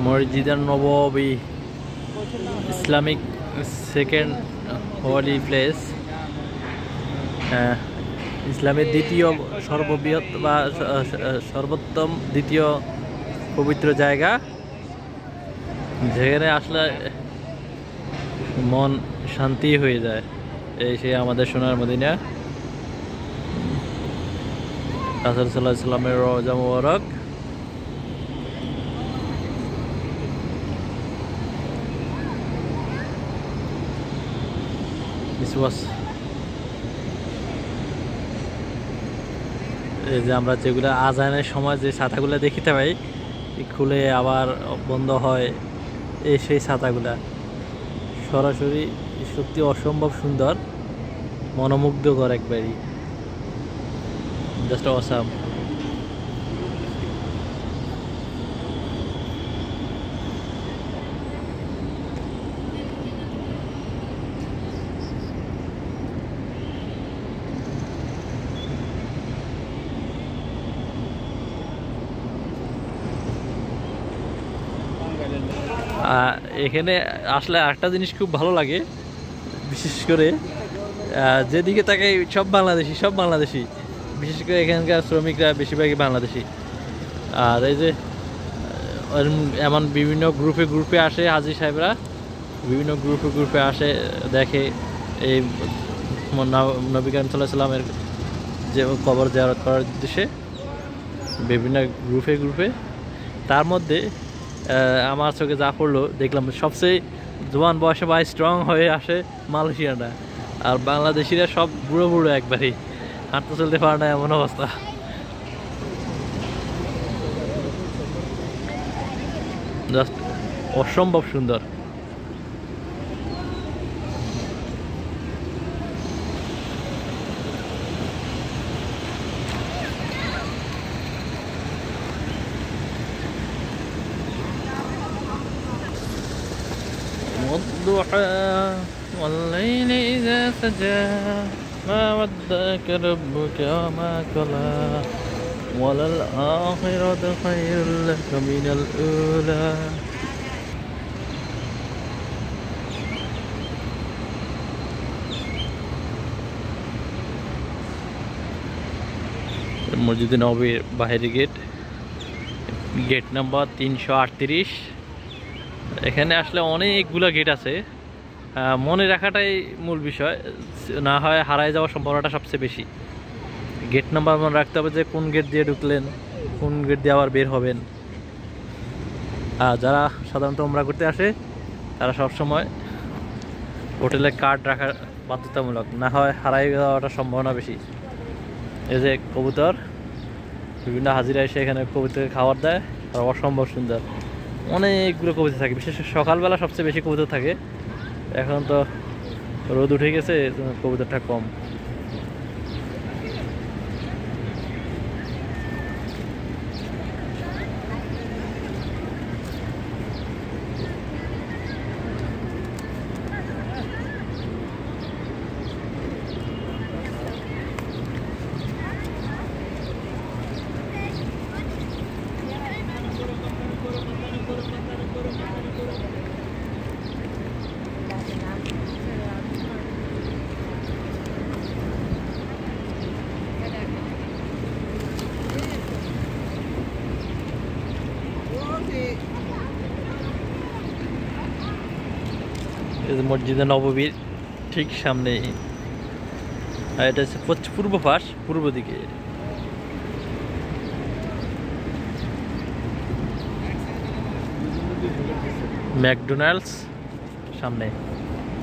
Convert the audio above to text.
মসজিদ নববী Islamic second Holi place, ইসলামের দ্বিতীয় সর্ববৃহৎ বা সর্বোত্তম দ্বিতীয় পবিত্র জায়গা, যেখানে আসলে মন শান্তি হয়ে যায়। এই সে আমাদের সোনার মদিনা, রাসূল সাল্লাল্লাহু আলাইহি ওয়াসাল্লামের রওজা মুবারক। এই যে আমরা যেগুলো আজানের সময় যে ছাতাগুলো দেখিতে পাই, খুলে আবার বন্ধ হয়, এই সেই ছাতাগুলা সরাসরি সত্যি অসম্ভব সুন্দর, মনোমুগ্ধকর একবারই, জাস্ট অসাম। এখানে আসলে একটা জিনিস খুব ভালো লাগে, বিশেষ করে যেদিকে তাকাই সব বাংলাদেশি, বিশেষ করে এখানকার শ্রমিকরা বেশিরভাগই বাংলাদেশি। আর এই যে এমন বিভিন্ন গ্রুপে আসে, হাজী সাহেবরা বিভিন্ন গ্রুপে আসে, দেখে এই নবী করিম সাল্লাল্লাহু আলাইহি ওয়াসাল্লামের যে কবর জিয়ারত করার উদ্দেশ্যে বিভিন্ন গ্রুপে। তার মধ্যে আমার চোখে যা পড়লো, দেখলাম সবচেয়ে জোয়ান বয়সে বা স্ট্রং হয়ে আসে মালয়েশিয়ানরা, আর বাংলাদেশিরা সব বুড়ো একবারই, হাঁটতে চলতে পারে না, এমন অবস্থা। জাস্ট অসম্ভব সুন্দর। والضحى والليل إذا سجى ما ودعك ربك وما قلى وللآخرة خير لك من الأولى। মসজিদ নববীর বাহিরের গেট নাম্বার 338। এখানে আসলে অনেকগুলো গেট আছে, মনে রাখাটাই মূল বিষয়, না হয় হারায় যাওয়ার সম্ভাবনাটা সবচেয়ে বেশি। গেট নাম্বার মনে রাখতে হবে, যে কোন গেট দিয়ে ঢুকলেন, কোন গেট দিয়ে আবার বের হবেন। আর যারা সাধারণত উমরা করতে আসে, তারা সবসময় হোটেলে কার্ড রাখা বাধ্যতামূলক, না হয় হারাই যাওয়াটার সম্ভাবনা বেশি। এই যে কবুতর, বিভিন্ন হাজিরা এসে এখানে কবুতরকে খাবার দেয়, আর অসম্ভব সুন্দর অনেকগুলো কবুতর থাকে, বিশেষ করে সকালবেলা সবচেয়ে বেশি কবুতর থাকে। এখন তো রোদ উঠে গেছে, কবুতরটা কম। মসজিদে নববীর ঠিক সামনে, আর এটা হচ্ছে পূর্ব পাশ, পূর্ব দিকে। ম্যাকডোনাল্ডস সামনে।